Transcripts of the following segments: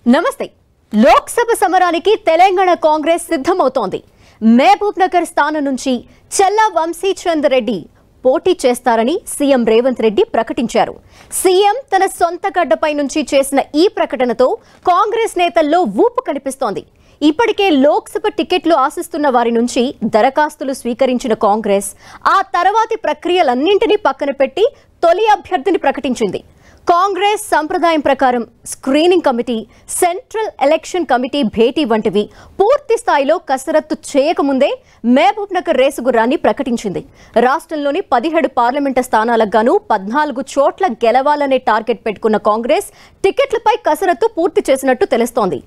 నమస్తే. లోక్సభ సమరానికి తెలంగాణ కాంగ్రెస్ సిద్ధమవుతోంది. మహబూబ్ నగర్ స్థానం నుంచి చెల్లా వంశీచంద్ రెడ్డి పోటీ చేస్తారని సీఎం రేవంత్ రెడ్డి ప్రకటించారు. సీఎం తన సొంత గడ్డపై నుంచి చేసిన ఈ ప్రకటనతో కాంగ్రెస్ నేతల్లో ఊపు కనిపిస్తోంది. ఇప్పటికే లోక్సభ టికెట్లు ఆశిస్తున్న వారి నుంచి దరఖాస్తులు స్వీకరించిన కాంగ్రెస్ ఆ తర్వాతి ప్రక్రియలన్నింటినీ పక్కన పెట్టి తొలి అభ్యర్థిని ప్రకటించింది. కాంగ్రెస్ సంప్రదాయం ప్రకారం screening committee, central election committee భేటీ వంటివి పూర్తి స్థాయిలో కసరత్తు చేయకముందే మహబూబ్ నగర్ రేసు గుర్రాన్ని ప్రకటించింది. రాష్ట్రంలోని 17 పార్లమెంటు స్థానాలకు గాను 14 చోట్ల గెలవాలనే టార్గెట్ పెట్టుకున్న కాంగ్రెస్ టికెట్లపై కసరత్తు పూర్తి చేసినట్టు తెలుస్తోంది.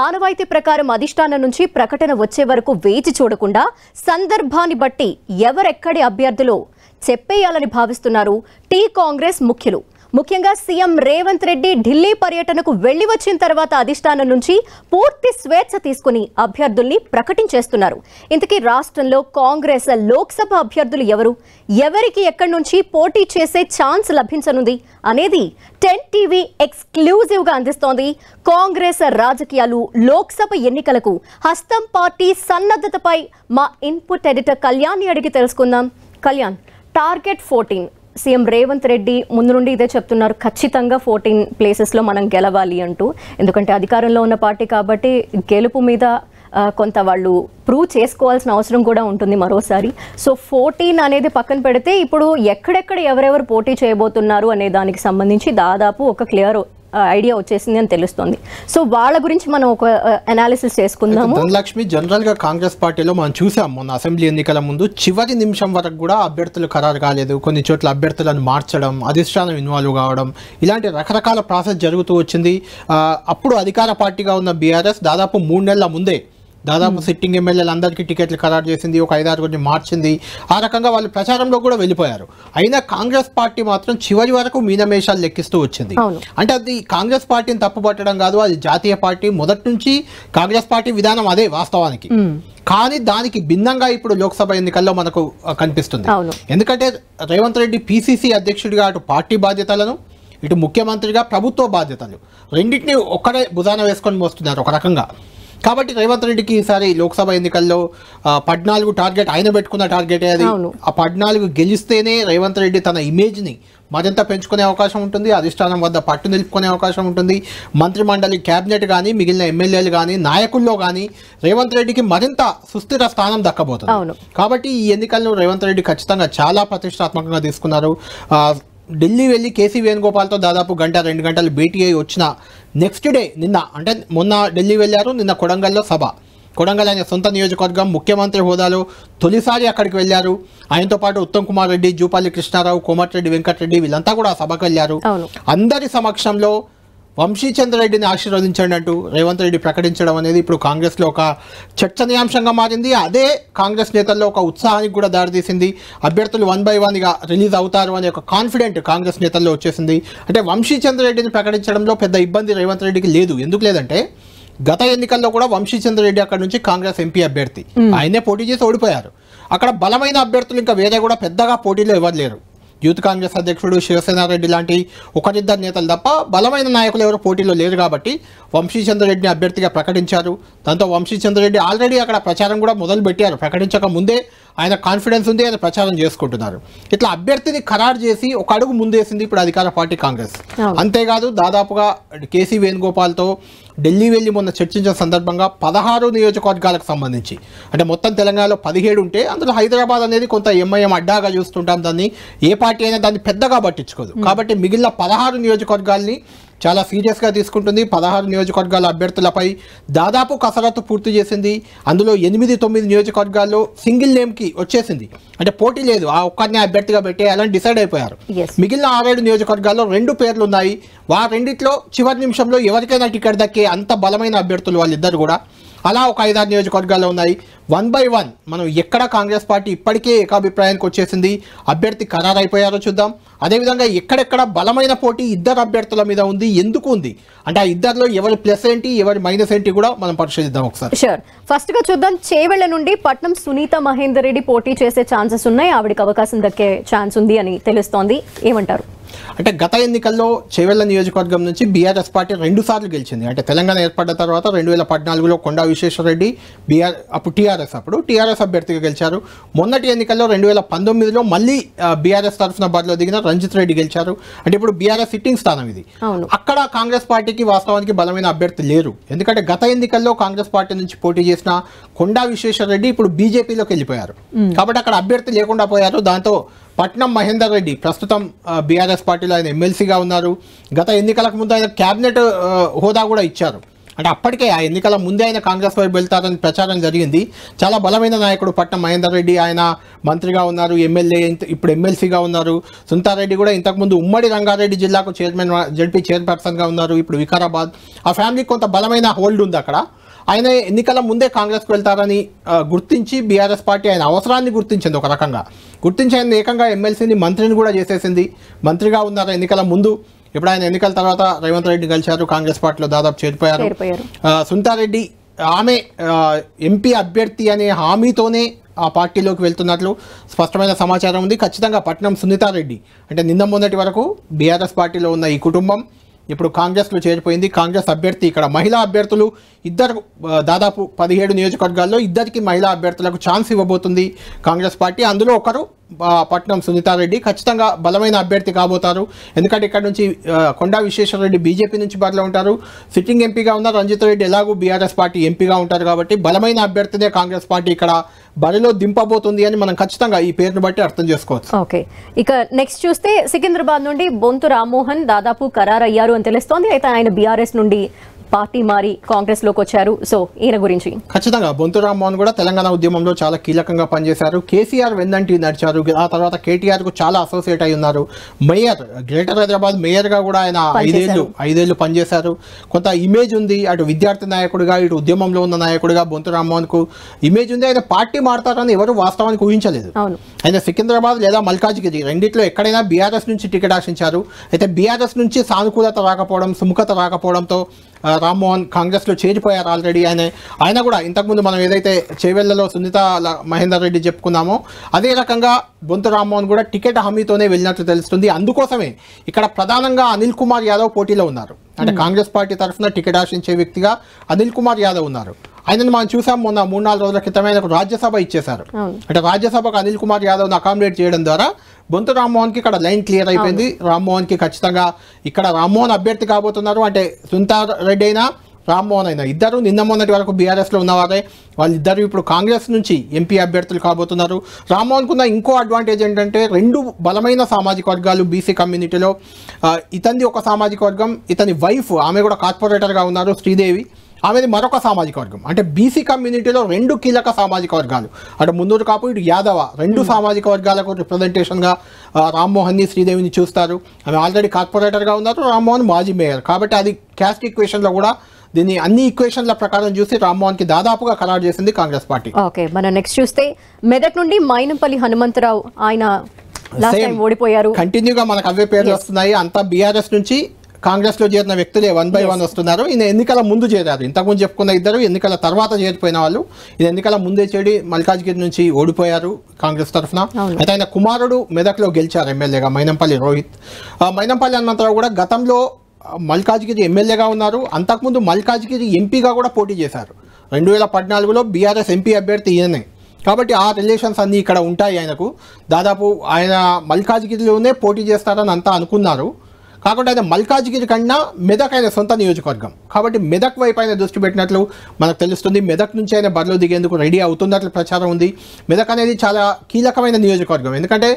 ఆనవాయితీ ప్రకారం అధిష్టానం నుంచి ప్రకటన వచ్చే వరకు వేచి చూడకుండా సందర్భాన్ని బట్టి ఎవరెక్కడి అభ్యర్థులు చెప్పేయాలని భావిస్తున్నారు టీ కాంగ్రెస్ ముఖ్యులు. ముఖ్యంగా సీఎం రేవంత్ రెడ్డి ఢిల్లీ పర్యటనకు వెళ్లి వచ్చిన తర్వాత అధిష్టానం నుంచి పూర్తి స్వేచ్ఛ తీసుకుని అభ్యర్థుల్ని ప్రకటించేస్తున్నారు. ఇంతకీ రాష్ట్రంలో కాంగ్రెస్ లోక్సభ అభ్యర్థులు ఎవరు, ఎవరికి ఎక్కడి నుంచి పోటీ చేసే ఛాన్స్ లభించనుంది అనేది 10 టీవీ ఎక్స్క్లూజివ్ గా అందిస్తోంది. కాంగ్రెస్ రాజకీయాలు, లోక్సభ ఎన్నికలకు హస్తం పార్టీ సన్నద్ధతపై మా ఇన్పుట్ ఎడిటర్ కళ్యాణ్ని అడిగి తెలుసుకుందాం. కళ్యాణ్, టార్గెట్ 14 సీఎం రేవంత్ రెడ్డి ముందు నుండి ఇదే చెప్తున్నారు, ఖచ్చితంగా 14 ప్లేసెస్లో మనం గెలవాలి అంటూ. ఎందుకంటే అధికారంలో ఉన్న పార్టీ కాబట్టి గెలుపు మీద కొంత వాళ్ళు ప్రూవ్ చేసుకోవాల్సిన అవసరం కూడా ఉంటుంది మరోసారి. సో 14 అనేది పక్కన పెడితే ఇప్పుడు ఎక్కడెక్కడ ఎవరెవరు పోటీ చేయబోతున్నారు అనే దానికి సంబంధించి దాదాపు ఒక క్లియర్ ఐడియా వచ్చేసింది అని తెలుస్తుంది. సో వాళ్ళ గురించి మనం ఒక అనాలిసిస్ చేసుకుందాము. ధనలక్ష్మి, జనరల్ గా కాంగ్రెస్ పార్టీలో మనం చూసాం మొన్న అసెంబ్లీ ఎన్నికల ముందు చివరి నిమిషం వరకు కూడా అభ్యర్థులు ఖరారు కాలేదు. కొన్ని చోట్ల అభ్యర్థులను మార్చడం, అధిష్టానం ఇన్వాల్వ్ కావడం, ఇలాంటి రకరకాల ప్రాసెస్ జరుగుతూ వచ్చింది. అప్పుడు అధికార పార్టీగా ఉన్న బీఆర్ఎస్ దాదాపు 3 నెలల ముందే దాదాపు సిట్టింగ్ ఎమ్మెల్యేలు అందరికీ టికెట్లు ఖరారు చేసింది, ఒక 5-6 మార్చింది. ఆ రకంగా వాళ్ళు ప్రచారంలో కూడా వెళ్ళిపోయారు. అయినా కాంగ్రెస్ పార్టీ మాత్రం చివరి వరకు మీనమేషాలు లెక్కిస్తూ వచ్చింది. అంటే అది కాంగ్రెస్ పార్టీని తప్పుపట్టడం కాదు, అది జాతీయ పార్టీ. మొదటి నుంచి కాంగ్రెస్ పార్టీ విధానం అదే వాస్తవానికి. కానీ దానికి భిన్నంగా ఇప్పుడు లోక్సభ ఎన్నికల్లో మనకు కనిపిస్తుంది. ఎందుకంటే రేవంత్ రెడ్డి పిసిసి అధ్యక్షుడిగా అటు పార్టీ బాధ్యతలను, ఇటు ముఖ్యమంత్రిగా ప్రభుత్వ బాధ్యతలు రెండింటినీ ఒక్కడే భుజాన వేసుకొని మోస్తున్నారు ఒక రకంగా. కాబట్టి రేవంత్ రెడ్డికి ఈసారి లోక్సభ ఎన్నికల్లో 14 టార్గెట్, ఆయన పెట్టుకున్న టార్గెటే అది. ఆ 14 గెలిస్తేనే రేవంత్ రెడ్డి తన ఇమేజ్ని మరింత పెంచుకునే అవకాశం ఉంటుంది, అధిష్టానం వద్ద పట్టు నిలుపుకునే అవకాశం ఉంటుంది. మంత్రిమండలి, క్యాబినెట్ కానీ, మిగిలిన ఎమ్మెల్యేలు కానీ, నాయకుల్లో కానీ రేవంత్ రెడ్డికి మరింత సుస్థిర స్థానం దక్కబోతుంది. కాబట్టి ఈ ఎన్నికలను రేవంత్ రెడ్డి ఖచ్చితంగా చాలా ప్రతిష్టాత్మకంగా తీసుకున్నారు. ఢిల్లీ వెళ్ళి కేసీ వేణుగోపాల్తో దాదాపు 1-2 గంటలు భేటీ అయి వచ్చిన నెక్స్ట్ డే నిన్న, అంటే మొన్న ఢిల్లీ వెళ్ళారు, నిన్న కొడంగల్లో సభ. కొడంగల్ ఆయన సొంత నియోజకవర్గం, ముఖ్యమంత్రి హోదాలో తొలిసారి అక్కడికి వెళ్ళారు. ఆయనతో పాటు ఉత్తమ్ కుమార్ రెడ్డి, జూపల్లి కృష్ణారావు, కోమటిరెడ్డి వెంకటరెడ్డి వీళ్ళంతా కూడా సభకు వెళ్ళారు. అందరి సమక్షంలో వంశీచంద్ రెడ్డిని ఆశీర్వదించండి అంటూ రేవంత్ రెడ్డి ప్రకటించడం అనేది ఇప్పుడు కాంగ్రెస్లో ఒక చర్చనీయాంశంగా మారింది. అదే కాంగ్రెస్ నేతల్లో ఒక ఉత్సాహానికి కూడా దారితీసింది. అభ్యర్థులు 1 by 1గా రిలీజ్ అవుతారు అనే ఒక కాన్ఫిడెంట్ కాంగ్రెస్ నేతల్లో వచ్చేసింది. అంటే వంశీచంద్ రెడ్డిని ప్రకటించడంలో పెద్ద ఇబ్బంది రేవంత్ రెడ్డికి లేదు. ఎందుకు లేదంటే గత ఎన్నికల్లో కూడా వంశీచంద్ రెడ్డి అక్కడ నుంచి కాంగ్రెస్ ఎంపీ అభ్యర్థి, ఆయనే పోటీ చేసి ఓడిపోయారు. అక్కడ బలమైన అభ్యర్థులు ఇంకా వేరే కూడా పెద్దగా పోటీలో ఎవరు లేరు. యూత్ కాంగ్రెస్ అధ్యక్షుడు శివసేన రెడ్డి లాంటి 1-2 నేతలు తప్ప బలమైన నాయకులు ఎవరు పోటీలో లేరు. కాబట్టి వంశీచంద్ర రెడ్డిని అభ్యర్థిగా ప్రకటించారు. దాంతో వంశీచంద్ర రెడ్డి ఆల్రెడీ అక్కడ ప్రచారం కూడా మొదలు పెట్టారు. ప్రకటించక ముందే ఆయన కాన్ఫిడెన్స్ ఉంది, ఆయన ప్రచారం చేసుకుంటున్నారు. ఇట్లా అభ్యర్థిని ఖరారు చేసి ఒక అడుగు ముందేసింది ఇప్పుడు అధికార పార్టీ కాంగ్రెస్. అంతేకాదు దాదాపుగా కేసీ వేణుగోపాల్తో ఢిల్లీ వెళ్ళి మొన్న చర్చించిన సందర్భంగా 16 నియోజకవర్గాలకు సంబంధించి, అంటే మొత్తం తెలంగాణలో 17 ఉంటే అందులో హైదరాబాద్ అనేది కొంత ఎంఐఎం అడ్డాగా చూస్తుంటాం. దాన్ని ఏ పార్టీ అయినా దాన్ని పెద్దగా పట్టించుకోదు. కాబట్టి మిగిలిన 16 నియోజకవర్గాల్ని చాలా సీరియస్గా తీసుకుంటుంది. 16 నియోజకవర్గాల అభ్యర్థులపై దాదాపు కసరత్తు పూర్తి చేసింది. అందులో 8-9 నియోజకవర్గాల్లో సింగిల్ నేమ్కి వచ్చేసింది, అంటే పోటీ లేదు, ఆ ఒక్కరినే అభ్యర్థిగా పెట్టేయాలని డిసైడ్ అయిపోయారు. మిగిలిన 6-7 నియోజకవర్గాల్లో 2 పేర్లు ఉన్నాయి. రెండిట్లో చివరి నిమిషంలో ఎవరికైనా టికెట్ దక్కే అంత బలమైన అభ్యర్థులు వాళ్ళిద్దరు కూడా. అలా ఒక 5-6 నియోజకవర్గాల్లో ఉన్నాయి. 1 by 1 మనం ఎక్కడ కాంగ్రెస్ పార్టీ ఇప్పటికే ఏకాభిప్రాయానికి వచ్చేసింది, అభ్యర్థి ఖరారు అయిపోయారో చూద్దాం. అదేవిధంగా ఎక్కడెక్కడ బలమైన పోటీ ఇద్దరు అభ్యర్థుల మీద ఉంది, ఎందుకు ఉంది అంటే ఆ ఇద్దరిలో ఎవరి ప్లస్ ఏంటి, ఎవరి మైనస్ ఏంటి కూడా మనం పరిశీలిద్దాం ఒకసారి. షూర్. ఫస్ట్ గా చూద్దాం, చేవెళ్ల నుండి పట్నం సునీత మహేందర్ రెడ్డి పోటీ చేసే ఛాన్సెస్ ఉన్నాయి, ఆవిడకి అవకాశం దక్కే ఛాన్స్ ఉంది అని తెలుస్తోంది. ఏమంటారు? అంటే గత ఎన్నికల్లో చేవెళ్ల నియోజకవర్గం నుంచి బీఆర్ఎస్ పార్టీ 2 సార్లు గెలిచింది. అంటే తెలంగాణ ఏర్పడ్డ తర్వాత 2014లో కొండా విశ్వేశ్వరరెడ్డి అప్పుడు టీఆర్ఎస్ అభ్యర్థిగా గెలిచారు. మొన్నటి ఎన్నికల్లో 2019లో మళ్ళీ బీఆర్ఎస్ తరఫున బరిలో దిగిన రంజిత్ రెడ్డి గెలిచారు. అంటే ఇప్పుడు బీఆర్ఎస్ సిట్టింగ్ స్థానం ఇది. అక్కడ కాంగ్రెస్ పార్టీకి వాస్తవానికి బలమైన అభ్యర్థి లేరు. ఎందుకంటే గత ఎన్నికల్లో కాంగ్రెస్ పార్టీ నుంచి పోటీ చేసిన కొండా విశ్వేశ్వరరెడ్డి ఇప్పుడు బీజేపీలోకి వెళ్ళిపోయారు. కాబట్టి అక్కడ అభ్యర్థి లేకుండా పోయారు. దాంతో పట్నం మహేందర్ రెడ్డి ప్రస్తుతం బీఆర్ఎస్ పార్టీలో ఆయన ఎమ్మెల్సీగా ఉన్నారు. గత ఎన్నికలకు ముందు ఆయన క్యాబినెట్ హోదా కూడా ఇచ్చారు. అంటే అప్పటికే ఆ ఎన్నికల ముందే ఆయన కాంగ్రెస్ వైపు వెళ్తారని ప్రచారం జరిగింది. చాలా బలమైన నాయకుడు పట్నం మహేందర్ రెడ్డి. ఆయన మంత్రిగా ఉన్నారు, ఎమ్మెల్యే, ఇప్పుడు ఎమ్మెల్సీగా ఉన్నారు. సుంతారెడ్డి కూడా ఇంతకుముందు ఉమ్మడి రంగారెడ్డి జిల్లాకు జడ్పీ చైర్పర్సన్గా ఉన్నారు, ఇప్పుడు వికారాబాద్. ఆ ఫ్యామిలీకి కొంత బలమైన హోల్డ్ ఉంది అక్కడ. ఆయన ఎన్నికల ముందే కాంగ్రెస్కి వెళ్తారని గుర్తించి బీఆర్ఎస్ పార్టీ ఆయన అవసరాన్ని గుర్తించింది. ఒక రకంగా గుర్తించి ఆయన ఏకంగా ఎమ్మెల్సీని మంత్రిని కూడా చేసేసింది. మంత్రిగా ఉన్నారు ఎన్నికల ముందు. ఇప్పుడు ఆయన ఎన్నికల తర్వాత రేవంత్ రెడ్డి కలిశారు, కాంగ్రెస్ పార్టీలో దాదాపు చేరిపోయారు. సుంతారెడ్డి ఆమె ఎంపీ అభ్యర్థి అనే హామీతోనే ఆ పార్టీలోకి వెళ్తున్నట్లు స్పష్టమైన సమాచారం ఉంది. ఖచ్చితంగా పట్నం సునీతారెడ్డి అంటే నిన్న మొన్నటి వరకు బీఆర్ఎస్ పార్టీలో ఉన్న ఈ కుటుంబం ఇప్పుడు కాంగ్రెస్లో చేరిపోయింది. కాంగ్రెస్ అభ్యర్థి ఇక్కడ మహిళా అభ్యర్థులు ఇద్దరు దాదాపు 17 నియోజకవర్గాల్లో ఇద్దరికి మహిళా అభ్యర్థులకు ఛాన్స్ ఇవ్వబోతుంది కాంగ్రెస్ పార్టీ. అందులో ఒకరు పట్నం సునీతారెడ్డి ఖచ్చితంగా బలమైన అభ్యర్థి కాబోతారు. ఎందుకంటే ఇక్కడ నుంచి కొండా విశ్వేశ్వరరెడ్డి బీజేపీ నుంచి బరిలో ఉంటారు, సిట్టింగ్ ఎంపీగా ఉన్నారు. రంజిత్ రెడ్డి ఎలాగూ బీఆర్ఎస్ పార్టీ ఎంపీగా ఉంటారు. కాబట్టి బలమైన అభ్యర్థినే కాంగ్రెస్ పార్టీ ఇక్కడ బరిలో దింపబోతుంది అని మనం ఖచ్చితంగా ఈ పేరును బట్టి అర్థం చేసుకోవచ్చు. ఓకే, ఇక నెక్స్ట్ చూస్తే సికింద్రాబాద్ నుండి బొంతు రామ్మోహన్ దాదాపు ఖరారయ్యారు అని తెలుస్తోంది. అయితే ఆయన బీఆర్ఎస్ నుండి పార్టీ మారి కాంగ్రెస్ లోకి వచ్చారు. సో ఈయన గురించి ఖచ్చితంగా బొంతు రామ్మోహన్ కూడా తెలంగాణ ఉద్యమంలో చాలా కీలకంగా పనిచేశారు. కేసీఆర్ వెన్నంటి నడిచారు. ఆ తర్వాత కేటీఆర్ కు చాలా అసోసియేట్ అయి ఉన్నారు. మేయర్, గ్రేటర్ హైదరాబాద్ మేయర్ గా కూడా ఆయన 5 ఏళ్ళు పనిచేశారు. కొంత ఇమేజ్ ఉంది. అటు విద్యార్థి నాయకుడిగా, ఇటు ఉద్యమంలో ఉన్న నాయకుడిగా బొంతు రామ్మోహన్ కు ఇమేజ్ ఉంది. ఆయన పార్టీ మారతారని ఎవరు వాస్తవానికి ఊహించలేదు. ఆయన సికింద్రాబాద్ లేదా మల్కాజ్గిరి రెండిట్లో ఎక్కడైనా బీఆర్ఎస్ నుంచి టికెట్ ఆశించారు. అయితే బీఆర్ఎస్ నుంచి సానుకూలత రాకపోవడం, సుముఖత రాకపోవడంతో రామ్మోహన్ కాంగ్రెస్లో చేరిపోయారు ఆల్రెడీ. ఆయన కూడా ఇంతకుముందు మనం ఏదైతే చేవెళ్లలో సునీత మహేందర్ రెడ్డి చెప్పుకున్నామో అదే రకంగా బొంతు రామ్మోహన్ కూడా టికెట్ హామీతోనే వెళ్ళినట్లు తెలుస్తుంది. అందుకోసమే ఇక్కడ ప్రధానంగా అనిల్ కుమార్ యాదవ్ పోటీలో ఉన్నారు. అంటే కాంగ్రెస్ పార్టీ తరఫున టికెట్ ఆశించే వ్యక్తిగా అనిల్ కుమార్ యాదవ్ ఉన్నారు. ఆయనను మనం చూసాం మొన్న 3-4 రోజుల క్రితమే రాజ్యసభ ఇచ్చేశారు. అంటే రాజ్యసభకు అనిల్ కుమార్ యాదవ్ను అకామిడేట్ చేయడం ద్వారా బొంతు రామ్మోహన్కి ఇక్కడ లైన్ క్లియర్ అయిపోయింది. రామ్మోహన్కి ఖచ్చితంగా ఇక్కడ రామ్మోహన్ అభ్యర్థి కాబోతున్నారు. అంటే సునీతారెడ్డి అయినా రామ్మోహన్ అయినా ఇద్దరు నిన్న మొన్నటి వరకు బీఆర్ఎస్లో ఉన్నవారే. వాళ్ళిద్దరు ఇప్పుడు కాంగ్రెస్ నుంచి ఎంపీ అభ్యర్థులు కాబోతున్నారు. రామ్మోహన్కు ఉన్న ఇంకో అడ్వాంటేజ్ ఏంటంటే 2 బలమైన సామాజిక వర్గాలు బీసీ కమ్యూనిటీలో. ఇతనిది ఒక సామాజిక వర్గం, ఇతని వైఫ్ ఆమె కూడా కార్పొరేటర్గా ఉన్నారు, శ్రీదేవి. ఆమెది మరొక సామాజిక వర్గం. అంటే బీసీ కమ్యూనిటీలో 2 కీలక సామాజిక వర్గాలు, అటు ముందూరు కాపు, ఇటు యాదవ, 2 సామాజిక వర్గాలకు రిప్రజెంటేషన్గా రామ్మోహన్ని, శ్రీదేవిని చూస్తారు. ఆమె ఆల్రెడీ కార్పొరేటర్గా ఉన్నారు, రామ్మోహన్ మాజీ మేయర్. కాబట్టి అది క్యాస్ట్ ఈక్వేషన్లో కూడా దీన్ని అన్ని ఈక్వేషన్ల ప్రకారం చూసి రామ్మోహన్కి దాదాపుగా ఖరారు చేసింది కాంగ్రెస్ పార్టీ. ఓకే, మనం నెక్స్ట్ చూస్తే మెదక్ నుండి మైనంపల్లి హనుమంతరావు ఆయన ఓడిపోయారు. కంటిన్యూగా మనకు అవే పేర్లు వస్తున్నాయి. అంతా బీఆర్ఎస్ నుంచి కాంగ్రెస్ లో చేరిన వ్యక్తులే 1 by 1 వస్తున్నారు. ఈయన ఎన్నికల ముందు చేరారు. ఇంతకుముందు చెప్పుకున్న ఇద్దరు ఎన్నికల తర్వాత చేరిపోయిన వాళ్ళు. ఈయన ఎన్నికల ముందే చేరి మల్కాజ్గిరి నుంచి ఓడిపోయారు కాంగ్రెస్ తరఫున. అయితే ఆయన కుమారుడు మెదక్లో గెలిచారు ఎమ్మెల్యేగా, మైనంపల్లి రోహిత్. మైనంపల్లి హనుమంతరావు కూడా గతంలో మల్కాజ్గిరి ఎమ్మెల్యేగా ఉన్నారు. అంతకుముందు మల్కాజ్గిరి ఎంపీగా కూడా పోటీ చేశారు. 2014లో బీఆర్ఎస్ ఎంపీ అభ్యర్థి ఈయనే. కాబట్టి ఆ రిలేషన్స్ అన్నీ ఇక్కడ ఉంటాయి ఆయనకు. దాదాపు ఆయన మల్కాజ్గిరిలోనే పోటీ చేస్తారని అంతా అనుకున్నారు. కాకుండా ఆయన మల్కాజ్గిరి కన్నా మెదక్ ఆయన సొంత నియోజకవర్గం. కాబట్టి మెదక్ వైపు ఆయన దృష్టి పెట్టినట్లు మనకు తెలుస్తుంది. మెదక్ నుంచి ఆయన బరిలో దిగేందుకు రెడీ అవుతున్నట్లు ప్రచారం ఉంది. మెదక్ అనేది చాలా కీలకమైన నియోజకవర్గం. ఎందుకంటే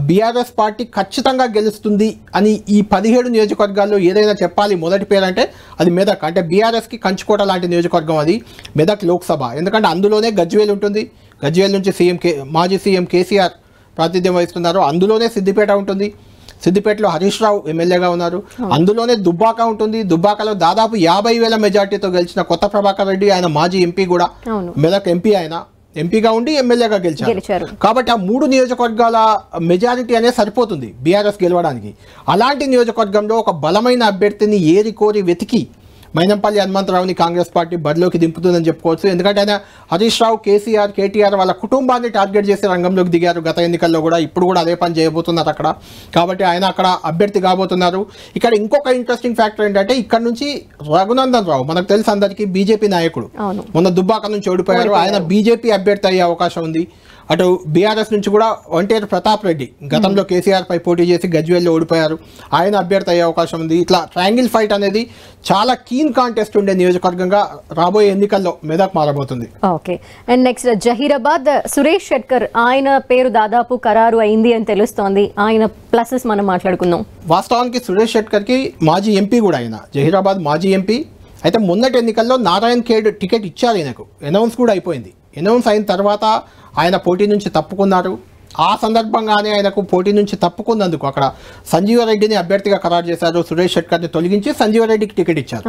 బీఆర్ఎస్ పార్టీ ఖచ్చితంగా గెలుస్తుంది అని ఈ 17 నియోజకవర్గాల్లో ఏదైనా చెప్పాలి మొదటి పేరు అంటే అది మెదక్. అంటే బీఆర్ఎస్కి కంచుకోట లాంటి నియోజకవర్గం అది మెదక్ లోక్సభ. ఎందుకంటే అందులోనే గజ్వేల్ ఉంటుంది. గజ్వేల్ నుంచి మాజీ సీఎం కేసీఆర్ ప్రాతినిధ్యం వహిస్తున్నారు. అందులోనే సిద్దిపేట ఉంటుంది. సిద్దిపేటలో హరీష్ రావు ఎమ్మెల్యేగా ఉన్నారు. అందులోనే దుబ్బాక ఉంటుంది. దుబ్బాకలో దాదాపు 50,000 మెజార్టీతో గెలిచిన కొత్త ప్రభాకర్ రెడ్డి, ఆయన మాజీ ఎంపీ కూడా, మెదక్ ఎంపీ, ఆయన ఎంపీగా ఉండి ఎమ్మెల్యేగా గెలిచారు. కాబట్టి ఆ 3 నియోజకవర్గాల మెజారిటీ అనేది సరిపోతుంది బీఆర్ఎస్ గెలవడానికి. అలాంటి నియోజకవర్గంలో ఒక బలమైన అభ్యర్థిని ఏరి కోరి వెతికి మైనంపల్లి హనుమంతరావుని కాంగ్రెస్ పార్టీ బరిలోకి దింపుతుందని చెప్పుకోవచ్చు. ఎందుకంటే ఆయన హరీష్ రావు, కేసీఆర్, కేటీఆర్ వాళ్ళ కుటుంబాన్ని టార్గెట్ చేసి రంగంలోకి దిగారు గత ఎన్నికల్లో కూడా. ఇప్పుడు కూడా అదే పని చేయబోతున్నారు అక్కడ. కాబట్టి ఆయన అక్కడ అభ్యర్థి కాబోతున్నారు. ఇక్కడ ఇంకొక ఇంట్రెస్టింగ్ ఫ్యాక్టర్ ఏంటంటే ఇక్కడ నుంచి రఘునందన్ రావు మనకు తెలుసు అందరికీ బీజేపీ నాయకుడు, మొన్న దుబ్బాక నుంచి ఓడిపోయారు. ఆయన బీజేపీ అభ్యర్థి అయ్యే అవకాశం ఉంది. అటు బీఆర్ఎస్ నుంచి కూడా వంటేరు ప్రతాప్ రెడ్డి గతంలో కేసీఆర్ పై పోటీ చేసి గజ్వేల్లో ఓడిపోయారు, ఆయన అభ్యర్థి అయ్యే అవకాశం ఉంది. ఇట్లా ట్రయాంగిల్ ఫైట్ అనేది చాలా కీన్ కాంటెస్ట్ ఉండే నియోజకవర్గంగా రాబోయే ఎన్నికల్లో మెదక్ మారబోతుంది. Okay, and next Zaheerabad Suresh Shetkar ఆయన పేరు దాదాపు ఖరారు అయింది అని తెలుస్తోంది. ఆయన ప్లసెస్ మనం మాట్లాడుకుందాం. వాస్తవానికి సురేష్ షెట్కర్కి మాజీ ఎంపీ కూడా ఆయన జహీరాబాద్ మాజీ ఎంపీ. అయితే మొన్నటి ఎన్నికల్లో నారాయణ్ ఖేడ్ టికెట్ ఇచ్చారు ఆయనకు, అనౌన్స్ కూడా అయిపోయింది. అనౌన్స్ అయిన తర్వాత ఆయన పోటీ నుంచి తప్పుకున్నారు. ఆ సందర్భంగానే ఆయనకు పోటీ నుంచి తప్పుకున్నందుకు అక్కడ సంజీవరెడ్డిని అభ్యర్థిగా ఖరారు చేశారు. సురేష్ షెట్కర్ని తొలగించి సంజీవరెడ్డికి టికెట్ ఇచ్చారు.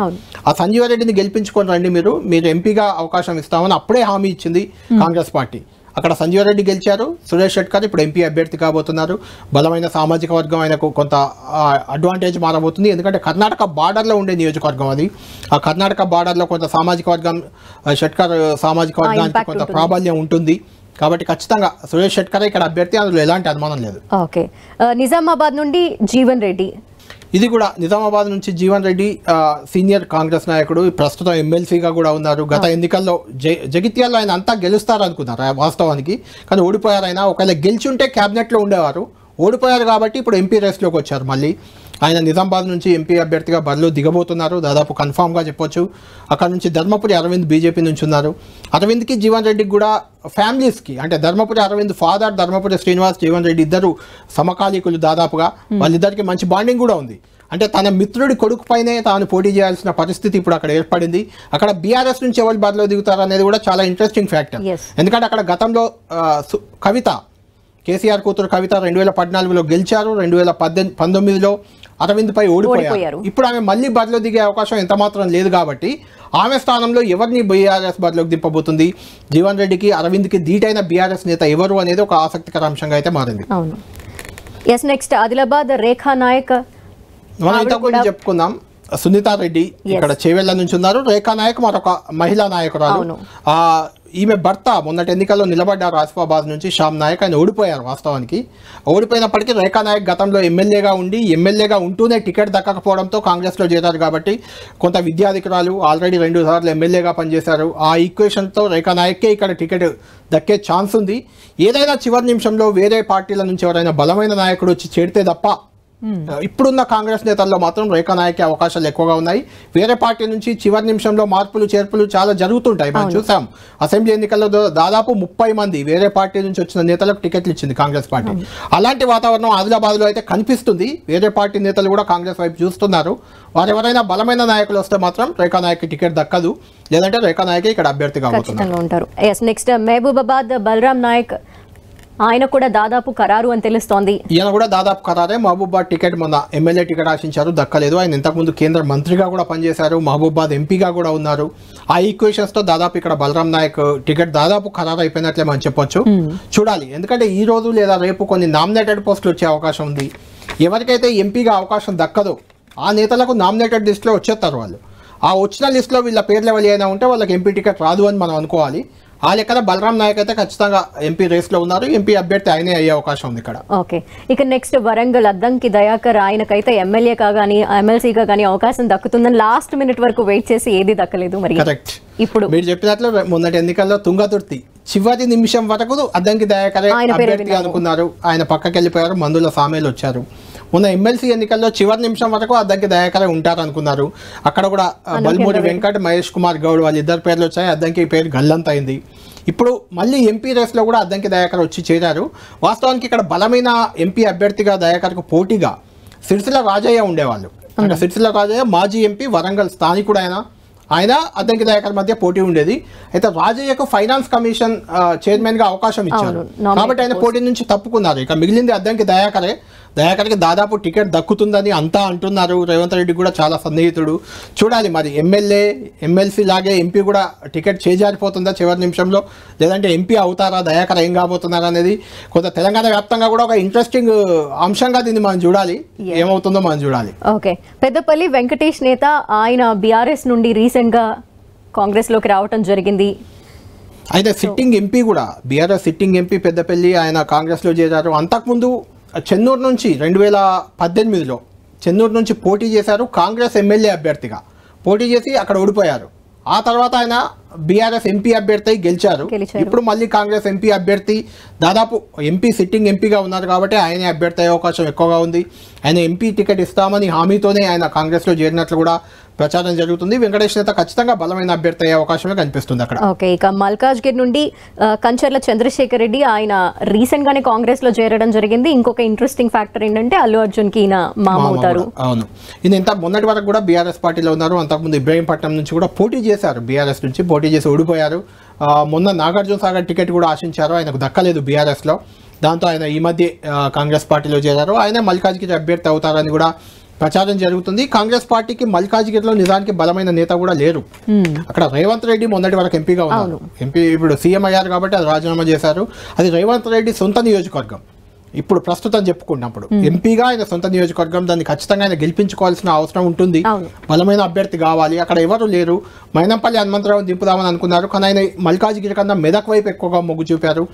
ఆ సంజీవరెడ్డిని గెలిపించుకొని రండి, మీరు ఎంపీగా అవకాశం ఇస్తామని అప్పుడే హామీ ఇచ్చింది కాంగ్రెస్ పార్టీ. అక్కడ సంజీవరెడ్డి గెలిచారు, సురేష్ షెట్కర్ ఇప్పుడు ఎంపీ అభ్యర్థి కాబోతున్నారు. బలమైన సామాజిక వర్గం ఆయనకు కొంత అడ్వాంటేజ్ మారబోతుంది. ఎందుకంటే కర్ణాటక బార్డర్లో ఉండే నియోజకవర్గం అది. ఆ కర్ణాటక బార్డర్లో కొంత సామాజిక వర్గం షెట్కర్ సామాజిక వర్గానికి కొంత ప్రాబల్యం ఉంటుంది. కాబట్టి ఖచ్చితంగా సురేష్ షెట్కర్ ఇక్కడ అభ్యర్థి, అందులో ఎలాంటి అనుమానం లేదు. ఓకే, నిజామాబాద్ నుండి జీవన్ రెడ్డి. ఇది కూడా నిజామాబాద్ నుంచి జీవన్ రెడ్డి సీనియర్ కాంగ్రెస్ నాయకుడు, ప్రస్తుతం ఎమ్మెల్సీగా కూడా ఉన్నారు. గత ఎన్నికల్లో జగిత్యాల్లో ఆయన అంతా గెలుస్తారనుకున్నారు వాస్తవానికి, కానీ ఓడిపోయారు. ఆయన ఒకవేళ గెలిచి ఉంటే క్యాబినెట్లో ఉండేవారు, ఓడిపోయారు కాబట్టి ఇప్పుడు ఎంపీ రేస్లోకి వచ్చారు. మళ్ళీ ఆయన నిజామాబాద్ నుంచి ఎంపీ అభ్యర్థిగా బరిలో దిగబోతున్నారు, దాదాపు కన్ఫామ్గా చెప్పొచ్చు. అక్కడ నుంచి ధర్మపురి అరవింద్ బీజేపీ నుంచి ఉన్నారు. అరవింద్కి జీవన్ రెడ్డికి కూడా ఫ్యామిలీస్కి, అంటే ధర్మపురి అరవింద్ ఫాదర్ ధర్మపురి శ్రీనివాస్, జీవన్ రెడ్డి ఇద్దరు సమకాలీకులు దాదాపుగా. వాళ్ళిద్దరికి మంచి బాండింగ్ కూడా ఉంది. అంటే తన మిత్రుడి కొడుకు పైనే తాను పోటీ చేయాల్సిన పరిస్థితి ఇప్పుడు అక్కడ ఏర్పడింది. అక్కడ బీఆర్ఎస్ నుంచి ఎవరు బరిలో దిగుతారు అనేది కూడా చాలా ఇంట్రెస్టింగ్ ఫ్యాక్టర్. ఎందుకంటే అక్కడ గతంలో కవిత, కేసీఆర్ కూతురు కవిత 2014లో గెలిచారు, 2019లో అరవింద్ పై ఓడిపోయారు. ఇప్పుడు ఆమె మళ్ళీ బరిలో దిగే అవకాశం ఎంత మాత్రం లేదు. కాబట్టి ఆమె స్థానంలో ఎవరిని బీఆర్ఎస్ బరిలోకి దింపబోతుంది, జీవన్ రెడ్డికి అరవింద్కి ధీటైన బీఆర్ఎస్ నేత ఎవరు అనేది ఒక ఆసక్తికర అంశంగా అయితే మారింది. నెక్స్ట్ ఆదిలాబాద్ రేఖా నాయక్. మనం ఇంత గురించి చెప్పుకుందాం. సునీతా రెడ్డి ఇక్కడ చేవెళ్ల నుంచి ఉన్నారు. రేఖా నాయక్ మరొక మహిళా నాయకురాలు. ఈమె భర్త మొన్నటి ఎన్నికల్లో నిలబడ్డారు ఆసిఫాబాద్ నుంచి, శ్యామ్ నాయక్. ఆయన ఓడిపోయారు. వాస్తవానికి ఓడిపోయినప్పటికీ రేఖా నాయక్ గతంలో ఎమ్మెల్యేగా ఉండి ఎమ్మెల్యేగా ఉంటూనే టికెట్ దక్కకపోవడంతో కాంగ్రెస్లో చేరారు. కాబట్టి కొంత విద్యాధికురాలు, ఆల్రెడీ 2 సార్లు ఎమ్మెల్యేగా పనిచేశారు. ఆ ఈక్వేషన్తో రేఖా నాయక్కే ఇక్కడ టికెట్ దక్కే ఛాన్స్ ఉంది. ఏదైనా చివరి నిమిషంలో వేరే పార్టీల నుంచి ఎవరైనా బలమైన నాయకుడు వచ్చి చేరితే తప్ప ఇప్పుడున్న కాంగ్రెస్ నేతల్లో మాత్రం రేఖా నాయక్ అవకాశాలు ఎక్కువగా ఉన్నాయి. వేరే పార్టీ నుంచి చివరి నిమిషంలో మార్పులు చేర్పులు చాలా జరుగుతుంటాయి. మనం చూసాం అసెంబ్లీ ఎన్నికల్లో దాదాపు 30 మంది వేరే పార్టీ నుంచి వచ్చిన నేతలకు టికెట్లు ఇచ్చింది కాంగ్రెస్ పార్టీ. అలాంటి వాతావరణం ఆదిలాబాద్లో అయితే కనిపిస్తుంది. వేరే పార్టీ నేతలు కూడా కాంగ్రెస్ వైపు చూస్తున్నారు. వారు ఎవరైనా బలమైన నాయకులు వస్తే మాత్రం రేఖా నాయక్ టికెట్ దక్కదు, లేదంటే రేఖా నాయక్ ఇక్కడ అభ్యర్థిగా ఉంటారు. నెక్స్ట్ మహబూబాబాద్ బలరాం నాయక్, ఆయన కూడా దాదాపు ఖరారు అని తెలుస్తోంది. ఈయన కూడా దాదాపు ఖరారే. మహబూబాబాద్ టికెట్ మొన్న ఎమ్మెల్యే టికెట్ ఆశించారు, దక్కలేదు. ఆయన ఇంతకుముందు కేంద్ర మంత్రిగా కూడా పనిచేశారు, మహబూబాబాద్ ఎంపీగా కూడా ఉన్నారు. ఆ ఈక్వేషన్స్ తో దాదాపు ఇక్కడ బలరాం నాయక్ టికెట్ దాదాపు ఖరారు అయిపోయినట్లే మనం చెప్పొచ్చు. చూడాలి, ఎందుకంటే ఈ రోజు లేదా రేపు కొన్ని నామినేటెడ్ పోస్టులు వచ్చే అవకాశం ఉంది. ఎవరికైతే ఎంపీగా అవకాశం దక్కదో ఆ నేతలకు నామినేటెడ్ లిస్టులో వచ్చేస్తారు వాళ్ళు. ఆ వచ్చిన లిస్టులో వీళ్ళ పేర్లు ఎవరైనా ఉంటే వాళ్ళకి ఎంపీ టికెట్ రాదు అని మనం అనుకోవాలి. ఆ లెక్కన బలరాం నాయక్ అయితే ఖచ్చితంగా ఎంపీ రేస్లో ఉన్నారు. ఎంపీ అభ్యర్థి ఆయనే అయ్యే అవకాశం ఉంది ఇక్కడ. ఓకే, ఇక నెక్స్ట్ వరంగల్ అద్దంకి దయాకర్, ఆయనకైతే ఎమ్మెల్యేగా కానీ ఎమ్మెల్సీగా కానీ అవకాశం దక్కుతుందని లాస్ట్ మినిట్ వరకు వెయిట్ చేసి ఏది దక్కలేదు. మరి కరెక్ట్, ఇప్పుడు మీరు చెప్పినట్లు మొన్నటి ఎన్నికల్లో తుంగతుర్తి చివరి నిమిషం వరకు అద్దంకి దయాకరే అభ్యర్థి అనుకున్నారు. ఆయన పక్కకి వెళ్ళిపోయారు, మందుల సామేలు వచ్చారు. మొన్న ఎమ్మెల్సీ ఎన్నికల్లో చివరి నిమిషం వరకు అద్దంకి దయాకరే ఉంటారు అనుకున్నారు. అక్కడ కూడా బల్మూరి వెంకట్, మహేష్ కుమార్ గౌడ్ వాళ్ళిద్దరు పేర్లు వచ్చాయి. అద్దంకి పేరు గల్లంత అయింది. ఇప్పుడు మళ్ళీ ఎంపీ రేస్లో కూడా అద్దంకి దయాకర్ వచ్చి చేరారు. వాస్తవానికి ఇక్కడ బలమైన ఎంపీ అభ్యర్థిగా దయాకర్కు పోటీగా సిరిసిల్ల రాజయ్య ఉండేవాళ్ళు. అంటే సిరిసిల్ల రాజయ్య మాజీ ఎంపీ, వరంగల్ స్థానికుడు. ఆయన అద్దంకి దయాకర్ మధ్య పోటీ ఉండేది. అయితే రాజయ్యకు ఫైనాన్స్ కమిషన్ చైర్మన్ గా అవకాశం ఇచ్చారు కాబట్టి ఆయన పోటీ నుంచి తప్పుకున్నారు. ఇక మిగిలింది అద్దంకి దయాకరే. దయాకర్కి దాదాపు టికెట్ దక్కుతుందని అంతా అంటున్నారు. రేవంత్ రెడ్డి కూడా చాలా సన్నిహితుడు. చూడాలి మరి ఎమ్మెల్యే ఎమ్మెల్సీ లాగే ఎంపీ కూడా టికెట్ చేజారిపోతుందా చివరి నిమిషంలో, లేదంటే ఎంపీ అవుతారా, దయాకర్ ఏం కాబోతున్నారా అనేది కొంత తెలంగాణ వ్యాప్తంగా కూడా ఒక ఇంట్రెస్టింగ్ అంశంగా దీన్ని మనం చూడాలి. ఏమవుతుందో మనం చూడాలి. ఓకే, పెద్దపల్లి వెంకటేష్ నేత ఆయన బీఆర్ఎస్ నుండి రీసెంట్ గా కాంగ్రెస్ లోకి రావటం జరిగింది. అయితే సిట్టింగ్ ఎంపీ కూడా బీఆర్ఎస్ సిట్టింగ్ ఎంపీ పెద్దపల్లి ఆయన కాంగ్రెస్లో చేరారు. అంతకుముందు చెన్నూరు నుంచి 2018లో చెన్నూరు నుంచి పోటీ చేశారు. కాంగ్రెస్ ఎమ్మెల్యే అభ్యర్థిగా పోటీ చేసి అక్కడ ఓడిపోయారు. ఆ తర్వాత ఆయన బీఆర్ఎస్ ఎంపీ అభ్యర్థి గెలిచారు. ఇప్పుడు మళ్ళీ కాంగ్రెస్ ఎంపీ అభ్యర్థి దాదాపు ఎంపీ సిట్టింగ్ ఎంపీగా ఉన్నారు కాబట్టి ఆయనే అభ్యర్థి అయ్యే అవకాశం ఎక్కువగా ఉంది. ఆయన ఎంపీ టికెట్ ఇస్తామని హామీతోనే ఆయన కాంగ్రెస్లో చేరినట్లు కూడా ప్రచారం జరుగుతుంది. వెంకటేష్ నేత ఖచ్చితంగా బలమైన అభ్యర్థి అయ్యే అవకాశమే కనిపిస్తుంది అక్కడ. ఓకే, ఇక మల్కాజ్గిరి నుండి కంచర్ల చంద్రశేఖర్ రెడ్డి ఆయన రీసెంట్ గానే కాంగ్రెస్ లో చేరడం జరిగింది. ఇంకొక ఇంట్రెస్టింగ్ ఫ్యాక్టర్ ఏంటంటే అల్లు అర్జున్ కి ఈయన మామ అవుతారు. అవును, ఈయన ఇంత మొన్నటి వరకు కూడా బీఆర్ఎస్ పార్టీలో ఉన్నారు. అంతకుముందు ఇబ్రహీంపట్నం నుంచి కూడా పోటీ చేశారు, బీఆర్ఎస్ నుంచి పోటీ చేసి ఓడిపోయారు. మొన్న నాగార్జున సాగర్ టికెట్ కూడా ఆశించారు, ఆయనకు దక్కలేదు బీఆర్ఎస్లో. దాంతో ఆయన ఈ మధ్య కాంగ్రెస్ పార్టీలో చేరారు. ఆయన మల్కాజ్గిరి అభ్యర్థి అవుతారని కూడా ప్రచారం జరుగుతుంది. కాంగ్రెస్ పార్టీకి మల్కాజ్గిరిలో నిజానికి బలమైన నేత కూడా లేరు. అక్కడ రేవంత్ రెడ్డి మొన్నటి వరకు ఎంపీగా ఉన్నారు. ఎంపీ ఇప్పుడు సీఎం అయ్యారు కాబట్టి అది రాజీనామా చేశారు. అది రేవంత్ రెడ్డి సొంత నియోజకవర్గం. ఇప్పుడు ప్రస్తుతం చెప్పుకున్నప్పుడు ఎంపీగా ఆయన సొంత నియోజకవర్గం, దాన్ని ఖచ్చితంగా ఆయన గెలిపించుకోవాల్సిన అవసరం ఉంటుంది. బలమైన అభ్యర్థి కావాలి. అక్కడ ఎవరు లేరు. మైనంపల్లి హనుమంతరావు దింపుదామని అనుకున్నారు, కానీ ఆయన మల్కాజ్గిరి కన్నా మెదక్ వైపు ఎక్కువగా మొగ్గు చూపారు.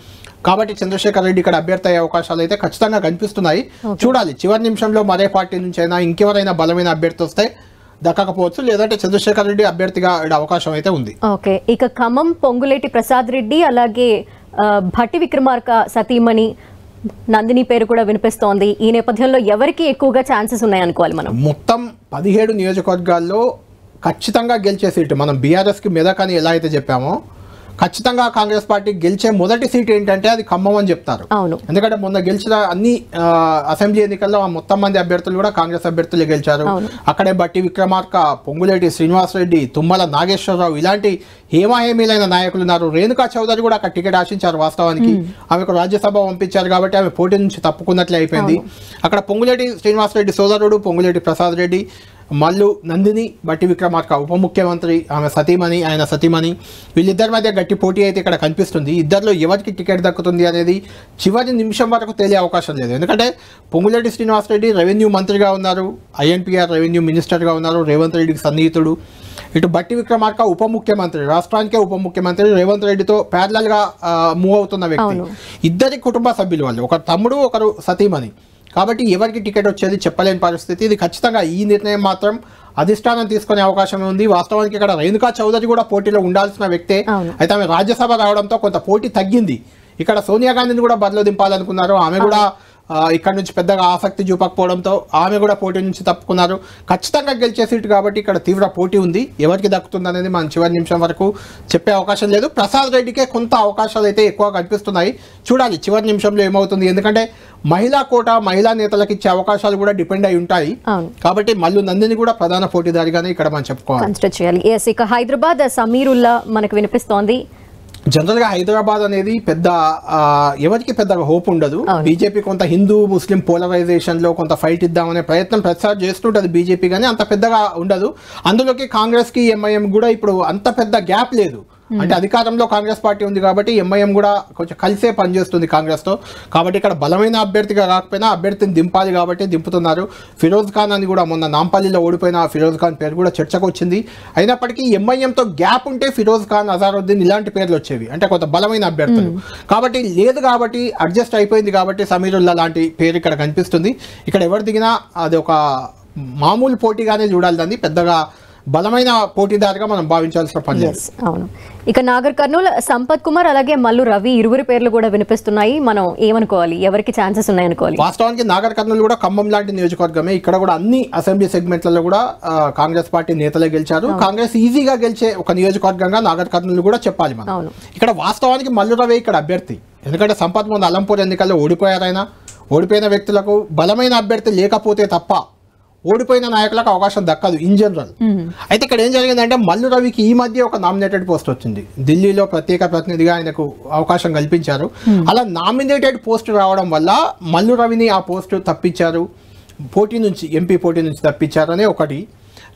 కాబట్టి చంద్రశేఖర్ రెడ్డి ఇక్కడ అభ్యర్థి అయ్యే అవకాశాలు అయితే ఖచ్చితంగా కనిపిస్తున్నాయి. చూడాలి చివరి నిమిషంలో మరే పార్టీ నుంచి అయినా ఇంకెవరైనా బలమైన అభ్యర్థి వస్తే దక్కకపోవచ్చు, లేదంటే చంద్రశేఖర్ రెడ్డి అభ్యర్థిగా అవకాశం అయితే ఉంది. ఓకే, ఇక ఖమ్మం పొంగులేటి ప్రసాద్ రెడ్డి అలాగే భట్టి విక్రమార్క సతీమణి నందిని పేరు కూడా వినిపిస్తోంది. ఈ నేపథ్యంలో ఎవరికి ఎక్కువగా ఛాన్సెస్ ఉన్నాయనుకోవాలి మనం? మొత్తం 17 నియోజకవర్గాల్లో ఖచ్చితంగా గెలిచే సీటు మనం బీఆర్ఎస్కి మెదక్ అని ఎలా అయితే చెప్పామో, ఖచ్చితంగా కాంగ్రెస్ పార్టీ గెలిచే మొదటి సీట్ ఏంటంటే అది ఖమ్మం అని చెప్తారు. ఎందుకంటే మొన్న గెలిచిన అన్ని అసెంబ్లీ ఎన్నికల్లో మొత్తం మంది అభ్యర్థులు కూడా కాంగ్రెస్ అభ్యర్థులు గెలిచారు. అక్కడే బట్టి విక్రమార్క, పొంగులేటి శ్రీనివాసరెడ్డి, తుమ్మల నాగేశ్వరరావు ఇలాంటి హేమాహేమీలైన నాయకులు ఉన్నారు. రేణుకా చౌదరి కూడా అక్కడ టికెట్ ఆశించారు. వాస్తవానికి ఆమెకు రాజ్యసభ పంపించారు కాబట్టి ఆమె పోటీ నుంచి తప్పుకున్నట్లే అయిపోయింది. అక్కడ పొంగులేటి శ్రీనివాసరెడ్డి సోదరుడు పొంగులేటి ప్రసాద్ రెడ్డి, మల్లు నందిని, బట్టి విక్రమార్క ఉప ముఖ్యమంత్రి, ఆమె సతీమణి, ఆయన సతీమణి, వీళ్ళిద్దరి మధ్య గట్టి పోటీ అయితే ఇక్కడ కనిపిస్తుంది. ఇద్దరిలో ఎవరికి టికెట్ దక్కుతుంది అనేది చివరి నిమిషం వరకు తెలియ అవకాశం లేదు. ఎందుకంటే పొంగులేటి శ్రీనివాసరెడ్డి రెవెన్యూ మంత్రిగా ఉన్నారు, ఐఎన్పిఆర్ రెవెన్యూ మినిస్టర్గా ఉన్నారు, రేవంత్ రెడ్డికి సన్నిహితుడు. ఇటు బట్టి విక్రమార్క ఉప ముఖ్యమంత్రి, రాష్ట్రానికే ఉప ముఖ్యమంత్రి, రేవంత్ రెడ్డితో ప్యారలల్గా మూవ్ అవుతున్న వ్యక్తి. ఇద్దరి కుటుంబ సభ్యులు వాళ్ళు, ఒకరు తమ్ముడు, ఒకరు సతీమణి. కాబట్టి ఎవరికి టికెట్ వచ్చేది చెప్పలేని పరిస్థితి. ఇది ఖచ్చితంగా ఈ నిర్ణయం మాత్రం అధిష్టానం తీసుకునే అవకాశం ఉంది. వాస్తవానికి ఇక్కడ రేణుకా చౌదరి కూడా పోటీలో ఉండాల్సిన వ్యక్తే. అయితే ఆమె రాజ్యసభ రావడంతో కొంత పోటీ తగ్గింది. ఇక్కడ సోనియా గాంధీని కూడా బరిలో దింపాలనుకున్నారు. ఆమె కూడా ఇక్కడ నుంచి పెద్దగా ఆసక్తి చూపకపోవడంతో ఆమె కూడా పోటీ నుంచి తప్పుకున్నారు. ఖచ్చితంగా గెలిచే సీటు కాబట్టి ఇక్కడ తీవ్ర పోటీ ఉంది. ఎవరికి దక్కుతుంది అనేది మనం చివరి నిమిషం వరకు చెప్పే అవకాశం లేదు. ప్రసాద్ రెడ్డికే కొంత అవకాశాలు అయితే ఎక్కువ కనిపిస్తున్నాయి. చూడాలి చివరి నిమిషంలో ఏమవుతుంది. ఎందుకంటే మహిళా కోట, మహిళా నేతలకు ఇచ్చే అవకాశాలు కూడా డిపెండ్ అయి ఉంటాయి. కాబట్టి మల్లు నందిని కూడా ప్రధాన పోటీదారిగానే ఇక్కడ మనం చెప్పుకోవాలి. ఇక హైదరాబాద్ సమీరుల్లా మనకు వినిపిస్తోంది. జనరల్గా హైదరాబాద్ అనేది పెద్ద ఎవరికి పెద్దగా హోప్ ఉండదు. బీజేపీ కొంత హిందూ ముస్లిం పోలరైజేషన్లో కొంత ఫైట్ ఇద్దామనే ప్రయత్నం ప్రతిసారి చేస్తుంటుంది బీజేపీ, కానీ అంత పెద్దగా ఉండదు. అందులోకి కాంగ్రెస్కి ఎంఐఎం కూడా ఇప్పుడు అంత పెద్ద గ్యాప్ లేదు. అంటే అధికారంలో కాంగ్రెస్ పార్టీ ఉంది కాబట్టి ఎంఐఎం కూడా కొంచెం కలిసే పనిచేస్తుంది కాంగ్రెస్తో. కాబట్టి ఇక్కడ బలమైన అభ్యర్థిగా కాకపోయినా అభ్యర్థిని దింపాలి కాబట్టి దింపుతున్నారు. ఫిరోజ్ ఖాన్ అని కూడా మొన్న నాంపల్లిలో ఓడిపోయిన ఫిరోజ్ ఖాన్ పేరు కూడా చర్చకు వచ్చింది. అయినప్పటికీ ఎంఐఎంతో గ్యాప్ ఉంటే ఫిరోజ్ ఖాన్, అజారుద్దీన్ ఇలాంటి పేర్లు వచ్చేవి, అంటే కొంత బలమైన అభ్యర్థులు. కాబట్టి లేదు కాబట్టి అడ్జస్ట్ అయిపోయింది కాబట్టి సమీరుల్లా లాంటి పేరు ఇక్కడ కనిపిస్తుంది. ఇక్కడ ఎవరు దిగినా అది ఒక మామూలు పోటీగానే చూడాలి, దాన్ని పెద్దగా బలమైన పోటీదారుగా మనం భావించాల్సిన పని లేదు. అవును. ఇక నాగర్ కర్నూల్ సంపత్ కుమార్ అలాగే మల్లు రవి ఇరువురి పేర్లు కూడా వినిపిస్తున్నాయి. మనం ఏమనుకోవాలి, ఎవరికి ఛాన్సెస్ ఉన్నాయనుకోవాలి? వాస్తవానికి నాగర్ కర్నూల్ కూడా ఖమ్మం లాంటి నియోజకవర్గమే. ఇక్కడ కూడా అన్ని అసెంబ్లీ సెగ్మెంట్లలో కూడా కాంగ్రెస్ పార్టీ నేతలే గెలిచారు. కాంగ్రెస్ ఈజీగా గెలిచే ఒక నియోజకవర్గంగా నాగర్ కర్నూల్ కూడా చెప్పాలి మనం. ఇక్కడ వాస్తవానికి మల్లు రవి ఇక్కడ అభ్యర్థి. ఎందుకంటే సంపత్ మొన్న అలంపూర్ ఎన్నికల్లో ఓడిపోయారు. ఆయన ఓడిపోయిన వ్యక్తులకు బలమైన అభ్యర్థి లేకపోతే తప్ప ఓడిపోయిన నాయకులకు అవకాశం దక్కదు ఇన్ జనరల్. అయితే ఇక్కడ ఏం జరిగిందంటే మల్లు రవికి ఈ మధ్య ఒక నామినేటెడ్ పోస్ట్ వచ్చింది. ఢిల్లీలో ప్రత్యేక ప్రతినిధిగా ఆయనకు అవకాశం కల్పించారు. అలా నామినేటెడ్ పోస్ట్ రావడం వల్ల మల్లు రవిని ఆ పోస్టు తప్పించారు, ఎంపీ పోటీ నుంచి తప్పించారనే ఒకటి.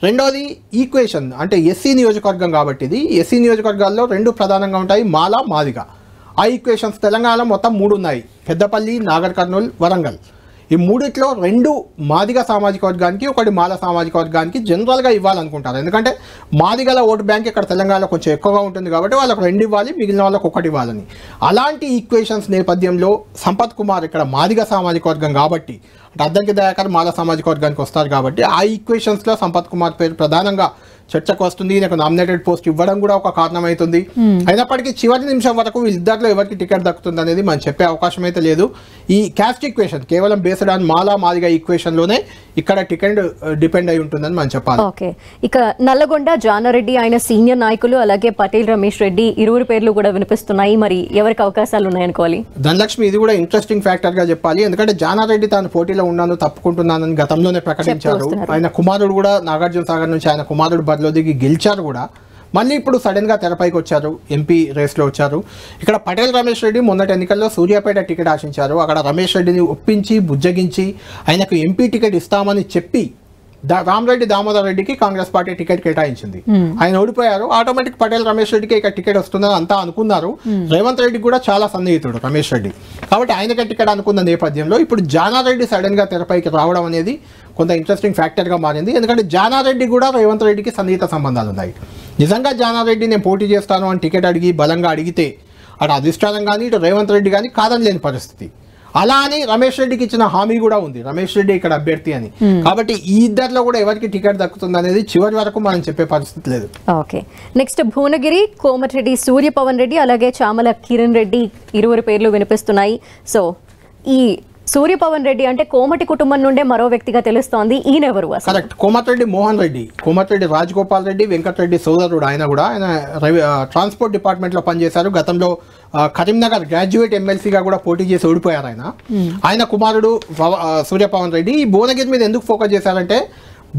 రెండోది ఈక్వేషన్, అంటే ఎస్సీ నియోజకవర్గం కాబట్టి ఇది ఎస్సీ నియోజకవర్గాల్లో 2 ప్రధానంగా ఉంటాయి, మాల, మాదిగ. ఆ ఈక్వేషన్స్ తెలంగాణలో మొత్తం 3 ఉన్నాయి, పెద్దపల్లి, నాగర్ కర్నూల్, వరంగల్. ఈ 3లో 2 మాదిగ సామాజిక వర్గానికి, 1 మాల సామాజిక వర్గానికి జనరల్గా ఇవ్వాలనుకుంటారు. ఎందుకంటే మాదిగల ఓటు బ్యాంక్ ఇక్కడ తెలంగాణలో కొంచెం ఎక్కువగా ఉంటుంది కాబట్టి వాళ్ళకు 2 ఇవ్వాలి, మిగిలిన వాళ్ళకు 1 ఇవ్వాలని. అలాంటి ఈక్వేషన్స్ నేపథ్యంలో సంపత్ కుమార్ ఇక్కడ మాదిగ సామాజిక వర్గం కాబట్టి, అంటే అద్దంకి దయాకర్ మాల సామాజిక వర్గానికి వస్తారు కాబట్టి ఆ ఈక్వేషన్స్లో సంపత్ కుమార్ పేరు ప్రధానంగా చర్చకు వస్తుంది. ఈయనకు నామినేటెడ్ పోస్ట్ ఇవ్వడం కూడా ఒక కారణం అవుతుంది. అయినప్పటికీ చివరి నిమిషం వరకు వీళ్ళిద్దరిలో ఎవరికి టికెట్ దక్కుతుంది అనేది మనం చెప్పే అవకాశం అయితే లేదు. ఈ క్యాస్ట్ ఈక్వేషన్ కేవలం బేస్డ్ ఆన్ మాలా మాదిగా ఈక్వేషన్లోనే ఇక్కడ టికెట్ డిపెండ్ అయి ఉంటుందని మనం చెప్పాలి. ఓకే, ఇక నల్లగొండ జానారెడ్డి ఆయన సీనియర్ నాయకులు, అలాగే పటేల్ రమేష్ రెడ్డి ఇరువురు పేర్లు కూడా వినిపిస్తున్నాయి. మరి ఎవరికి అవకాశాలు ఉన్నాయనుకోవాలి? ధనలక్ష్మి, ఇది కూడా ఇంట్రెస్టింగ్ ఫ్యాక్టర్ గా చెప్పాలి. ఎందుకంటే జానారెడ్డి తాను పోటీలో ఉన్నాను, తప్పుకుంటున్నానని గతంలోనే ప్రకటించారు. ఆయన కుమారుడు కూడా నాగార్జున సాగర్ నుంచి ఆయన కుమారుడు బరిలో దిగి గెలిచారు కూడా. మళ్ళీ ఇప్పుడు సడన్గా తెరపైకి వచ్చారు, ఎంపీ రేస్లో వచ్చారు. ఇక్కడ పటేల్ రమేష్ రెడ్డి మొన్నటి ఎన్నికల్లో సూర్యాపేట టికెట్ ఆశించారు. అక్కడ రమేష్ రెడ్డిని ఒప్పించి బుజ్జగించి ఆయనకు ఎంపీ టికెట్ ఇస్తామని చెప్పి రామరెడ్డి దామోదర్ రెడ్డికి కాంగ్రెస్ పార్టీ టికెట్ కేటాయించింది. ఆయన ఓడిపోయారు. ఆటోమేటిక్ పటేల్ రమేష్ రెడ్డికి ఇక్కడ టికెట్ వస్తుందని అంతా అనుకున్నారు. రేవంత్ రెడ్డి కూడా చాలా సన్నిహితుడు రమేష్ రెడ్డి కాబట్టి ఆయనకి టికెట్ అనుకున్న నేపథ్యంలో ఇప్పుడు జానారెడ్డి సడన్ గా తెరపైకి రావడం అనేది కొంత ఇంట్రెస్టింగ్ ఫ్యాక్టర్ గా మారింది. ఎందుకంటే జానారెడ్డి కూడా రేవంత్ రెడ్డికి సన్నిహిత సంబంధాలు ఉన్నాయి. నిజంగా జానారెడ్డి నేను పోటీ చేస్తాను అని టికెట్ అడిగి బలంగా అడిగితే అటు అధిష్టానం కానీ ఇటు రేవంత్ రెడ్డి కానీ కాదని లేని పరిస్థితి. అలా అని రమేష్ రెడ్డికి ఇచ్చిన హామీ కూడా ఉంది, రమేష్ రెడ్డి ఇక్కడ అభ్యర్థి అని. కాబట్టి ఈ ఇద్దరిలో కూడా ఎవరికి టికెట్ దక్కుతుంది అనేది చివరి వరకు మనం చెప్పే పరిస్థితి లేదు. ఓకే, నెక్స్ట్ భువనగిరి కోమటిరెడ్డి సూర్య పవన్ రెడ్డి అలాగే చామల కిరణ్ రెడ్డి ఇరువురు పేర్లు వినిపిస్తున్నాయి. సో ఈ సూర్య పవన్ రెడ్డి అంటే కోమటి కుటుంబం నుండే మరో వ్యక్తిగా తెలుస్తోంది. ఈయన ఎవరు? కరెక్ట్, కోమటిరెడ్డి మోహన్ రెడ్డి, కోమటిరెడ్డి రాజగోపాల్ రెడ్డి వెంకటరెడ్డి సోదరుడు. ఆయన ట్రాన్స్పోర్ట్ డిపార్ట్మెంట్ లో పనిచేశారు. గతంలో కరీంనగర్ గ్రాడ్యుయేట్ ఎమ్మెల్సీగా కూడా పోటీ చేసి ఓడిపోయారు. ఆయన కుమారుడు సూర్య పవన్ రెడ్డి. ఈ భువనగిరి మీద ఎందుకు ఫోకస్ చేశారంటే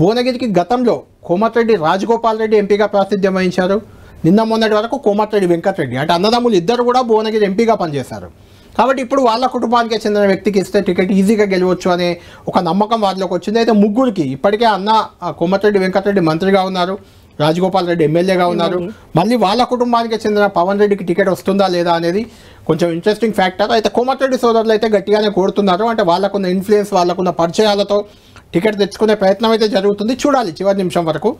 భువనగిరికి గతంలో కోమటిరెడ్డి రాజగోపాల్ రెడ్డి ఎంపీగా ప్రాతినిధ్యం వహించారు. నిన్న మొన్నటి వరకు కోమటిరెడ్డి వెంకటరెడ్డి, అంటే అన్నదమ్ములు ఇద్దరు కూడా భువనగిరి ఎంపీగా పనిచేశారు. కాబట్టి ఇప్పుడు వాళ్ళ కుటుంబానికి చెందిన వ్యక్తికి ఇస్తే టికెట్ ఈజీగా గెలవచ్చు అనే ఒక నమ్మకం వాళ్ళకి వచ్చింది. అయితే ముగ్గురికి ఇప్పటికే అన్న కోమటిరెడ్డి వెంకటరెడ్డి మంత్రిగా ఉన్నారు, రాజగోపాల్ రెడ్డి ఎమ్మెల్యేగా ఉన్నారు. మళ్ళీ వాళ్ళ కుటుంబానికి చెందిన పవన్ రెడ్డికి టికెట్ వస్తుందా లేదా అనేది కొంచెం ఇంట్రెస్టింగ్ ఫ్యాక్టర్. అయితే కోమటిరెడ్డి సోదరులు అయితే గట్టిగానే కోరుతున్నారు. అంటే వాళ్ళకున్న ఇన్ఫ్లుయెన్స్, వాళ్ళకున్న పరిచయాలతో టికెట్ తెచ్చుకునే ప్రయత్నం అయితే జరుగుతుంది. చూడాలి చివరి నిమిషం వరకు.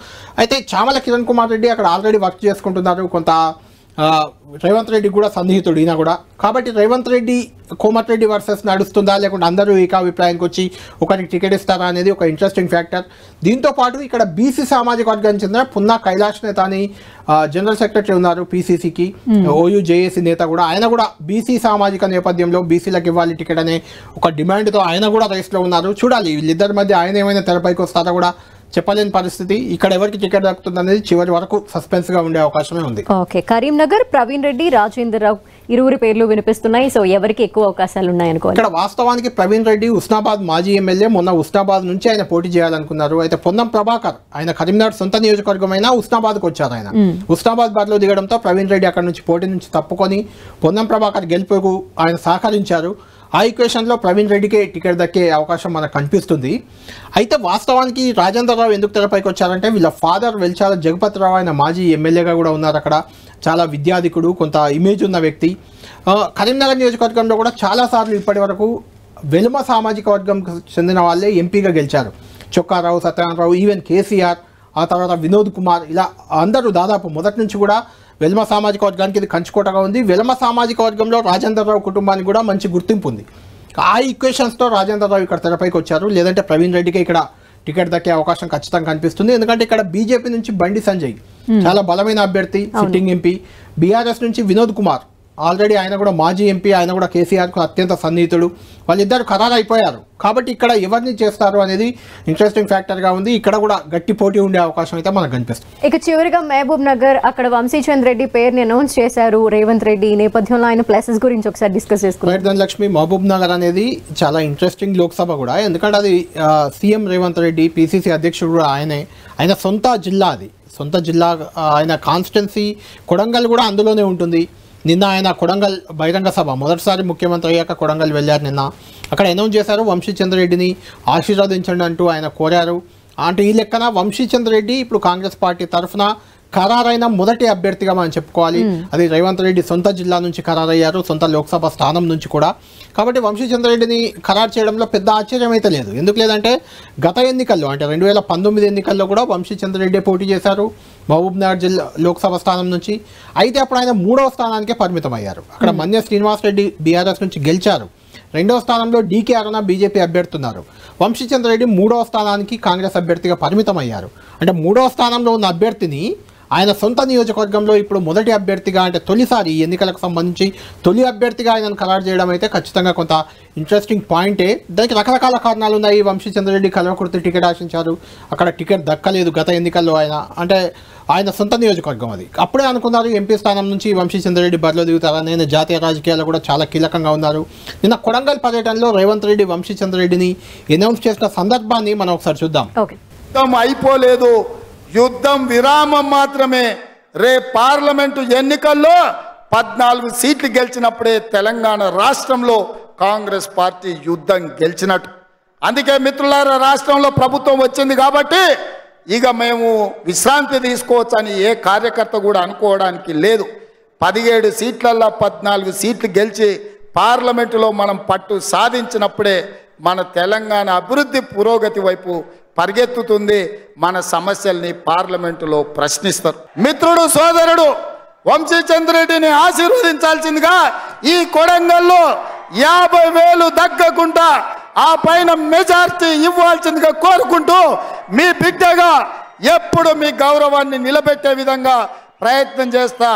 అయితే చామల కిరణ్ కుమార్ రెడ్డి అక్కడ ఆల్రెడీ వర్క్ చేసుకుంటున్నారు. కొంత రేవంత్ రెడ్డి కూడా సన్నిహితుడు ఈయన కూడా. కాబట్టి రేవంత్ రెడ్డి కోమటిరెడ్డి వర్సెస్ నడుస్తుందా లేకుంటే అందరూ ఏకాభిప్రాయానికి వచ్చి ఒకరికి టికెట్ ఇస్తారా అనేది ఒక ఇంట్రెస్టింగ్ ఫ్యాక్టర్. దీంతో పాటు ఇక్కడ బీసీ సామాజిక వర్గానికి చెందిన పున్నా కైలాష్ నేత అని జనరల్ సెక్రటరీ ఉన్నారు పీసీసీకి, ఓయూ జేఏసీ నేత కూడా. ఆయన కూడా బీసీ సామాజిక నేపథ్యంలో బీసీలకు ఇవ్వాలి టికెట్ అనే ఒక డిమాండ్తో ఆయన కూడా రేస్లో ఉన్నారు. చూడాలి వీళ్ళిద్దరి మధ్య ఆయన ఏమైనా తెరపైకి వస్తారో కూడా చెప్పలేని పరిస్థితి. ఇక్కడ ఎవరికి టికెట్ దక్కుతుంది అనేది చివరి వరకు సస్పెన్స్ గా ఉండే అవకాశమే ఉంది. ఓకే, కరీంనగర్ ప్రవీణ్ రెడ్డి, రాజేందర్ రావు ఇరువురి పేర్లు వినిపిస్తున్నాయి. సో ఎవరికి ఎక్కువ అవకాశాలు ఉన్నాయనుకో. ఇక్కడ వాస్తవానికి ప్రవీణ్ రెడ్డి ఉస్నాబాద్ మాజీ ఎమ్మెల్యే. మొన్న ఉస్నాబాద్ నుంచి ఆయన పోటీ చేయాలనుకున్నారు. అయితే పొన్నం ప్రభాకర్ ఆయన కరీంనగర్ సొంత నియోజకవర్గమైన ఉస్నాబాద్కు వచ్చారు. ఆయన ఉస్నాబాద్ బరిలో దిగడంతో ప్రవీణ్ రెడ్డి అక్కడ నుంచి పోటీ నుంచి తప్పుకొని పొన్నం ప్రభాకర్ గెలుపుకు ఆయన సహకరించారు. ఆ ఈక్వేషన్లో ప్రవీణ్ రెడ్డికే టికెట్ దక్కే అవకాశం మనకు కనిపిస్తుంది. అయితే వాస్తవానికి రాజేందర్ రావు ఎందుకు తెరపైకి వచ్చారంటే వీళ్ళ ఫాదర్ వెల్చాల జగపతిరావు ఆయన మాజీ ఎమ్మెల్యేగా కూడా ఉన్నారు అక్కడ. చాలా విద్యాధికుడు, కొంత ఇమేజ్ ఉన్న వ్యక్తి. కరీంనగర్ నియోజకవర్గంలో కూడా చాలాసార్లు ఇప్పటి వరకు వెలుమ సామాజిక వర్గంకు చెందిన వాళ్ళే ఎంపీగా గెలిచారు. చొక్కారావు, సత్యనారాయణరావు, ఈవెన్ కేసీఆర్, ఆ తర్వాత వినోద్ కుమార్, ఇలా అందరూ దాదాపు మొదటి నుంచి కూడా వెల్మ సామాజిక వర్గానికి ఇది కంచుకోటగా ఉంది. వెల్మ సామాజిక వర్గంలో రాజేందర్ రావు కుటుంబానికి కూడా మంచి గుర్తింపు ఉంది. ఆ ఈక్వేషన్స్తో రాజేందర్ రావు ఇక్కడ తెరపైకి వచ్చారు. లేదంటే ప్రవీణ్ రెడ్డికి ఇక్కడ టికెట్ దక్కే అవకాశం ఖచ్చితంగా కనిపిస్తుంది. ఎందుకంటే ఇక్కడ బీజేపీ నుంచి బండి సంజయ్ చాలా బలమైన అభ్యర్థి, సిట్టింగ్ ఎంపీ. బీఆర్ఎస్ నుంచి వినోద్ కుమార్ ఆల్రెడీ ఆయన కూడా మాజీ ఎంపీ, ఆయన కూడా కేసీఆర్కు అత్యంత సన్నిహితుడు, వాళ్ళిద్దరు ఖరారు అయిపోయారు. కాబట్టి ఇక్కడ ఎవరిని చేస్తారు అనేది ఇంట్రెస్టింగ్ ఫ్యాక్టర్గా ఉంది. ఇక్కడ కూడా గట్టి పోటీ ఉండే అవకాశం అయితే మనకు కనిపిస్తుంది. ఇక చివరిగా మహబూబ్ నగర్, అక్కడ వంశీచంద్ రెడ్డి పేరుని అనౌన్స్ చేశారు రేవంత్ రెడ్డి. ఈ నేపథ్యంలో ఆయన ప్లేసెస్ గురించి ఒకసారి డిస్కస్ చేసుకున్నారు. ధనలక్ష్మి, మహబూబ్ నగర్ అనేది చాలా ఇంట్రెస్టింగ్ లోక్సభ కూడా, ఎందుకంటే అది సీఎం రేవంత్ రెడ్డి, పిసిసి అధ్యక్షుడు కూడా ఆయన సొంత జిల్లా, అది సొంత జిల్లా. ఆయన కాన్స్టిట్యున్సీ కొడంగల్ కూడా అందులోనే ఉంటుంది. నిన్న ఆయన కొడంగల్ బహిరంగ సభ, మొదటిసారి ముఖ్యమంత్రి అయ్యాక కొడంగల్ వెళ్ళారు. నిన్న అక్కడ అనౌన్స్ చేశారు వంశీచంద్ రెడ్డిని ఆశీర్వదించండి అంటూ ఆయన కోరారు. అంటే ఈ లెక్కన వంశీచంద్ రెడ్డి ఇప్పుడు కాంగ్రెస్ పార్టీ తరఫున ఖరారైన మొదటి అభ్యర్థిగా మనం చెప్పుకోవాలి. అది రేవంత్ రెడ్డి సొంత జిల్లా నుంచి ఖరారయ్యారు, సొంత లోక్సభ స్థానం నుంచి కూడా. కాబట్టి వంశీచంద్ రెడ్డిని ఖరారు చేయడంలో పెద్ద ఆశ్చర్యం అయితే లేదు. ఎందుకు లేదంటే గత ఎన్నికల్లో, అంటే 2019 ఎన్నికల్లో కూడా వంశీచంద్ రెడ్డి పోటీ చేశారు మహబూబ్ నగర్ జిల్లా లోక్సభ స్థానం నుంచి. అయితే అప్పుడు ఆయన 3వ స్థానానికే పరిమితం అయ్యారు. అక్కడ మన్య శ్రీనివాస్ రెడ్డి బీఆర్ఎస్ నుంచి గెలిచారు. 2వ స్థానంలో డీకే అరుణ బీజేపీ అభ్యర్థి ఉన్నారు. వంశీచంద్ రెడ్డి 3వ స్థానానికి కాంగ్రెస్ అభ్యర్థిగా పరిమితం అయ్యారు. అంటే 3వ స్థానంలో ఉన్న అభ్యర్థిని ఆయన సొంత నియోజకవర్గంలో ఇప్పుడు మొదటి అభ్యర్థిగా, అంటే తొలిసారి ఈ ఎన్నికలకు సంబంధించి తొలి అభ్యర్థిగా ఆయనను ఖరారు చేయడం అయితే ఖచ్చితంగా కొంత ఇంట్రెస్టింగ్ పాయింటే. దానికి రకరకాల కారణాలు ఉన్నాయి. వంశీచంద్ రెడ్డి కల్వకుర్తి టికెట్ ఆశించారు, అక్కడ టికెట్ దక్కలేదు గత ఎన్నికల్లో. ఆయన సొంత నియోజకవర్గం అది. అప్పుడే అనుకున్నారు ఎంపీ స్థానం నుంచి వంశీచంద్ రెడ్డి బరిలో దిగుతారని. ఆయన జాతీయ రాజకీయాల్లో కూడా చాలా కీలకంగా ఉన్నారు. నిన్న కొడంగల్ పర్యటనలో రేవంత్ రెడ్డి వంశీచంద్ రెడ్డిని అనౌన్స్ చేసిన సందర్భాన్ని మనం ఒకసారి చూద్దాం. అయిపోలేదు, యుద్ధం విరామం మాత్రమే. పార్లమెంటు ఎన్నికల్లో 14 సీట్లు గెలిచినప్పుడే తెలంగాణ రాష్ట్రంలో కాంగ్రెస్ పార్టీ యుద్ధం గెలిచినట్టు. అందుకే మిత్రులారా, రాష్ట్రంలో ప్రభుత్వం వచ్చింది కాబట్టి ఇక మేము విశ్రాంతి తీసుకోవచ్చని ఏ కార్యకర్త కూడా అనుకోవడానికి లేదు. 17 సీట్లల్లో 14 సీట్లు గెలిచి పార్లమెంటులో మనం పట్టు సాధించినప్పుడే మన తెలంగాణ అభివృద్ధి పురోగతి వైపు పరిగెత్తుతుంది. మన సమస్యల్ని పార్లమెంటులో ప్రశ్నిస్తారు. మిత్రుడు సోదరుడు వంశీచంద్ రెడ్డిని ఆశీర్వదించాల్సిందిగా ఈ కొడంగల్లో 50,000 దగ్గకుండా ఆ పైన మెజార్టీ ఇవ్వాల్సిందిగా కోరుకుంటూ మీ బిడ్డగా ఎప్పుడు మీ గౌరవాన్ని నిలబెట్టే విధంగా ప్రయత్నం చేస్తా.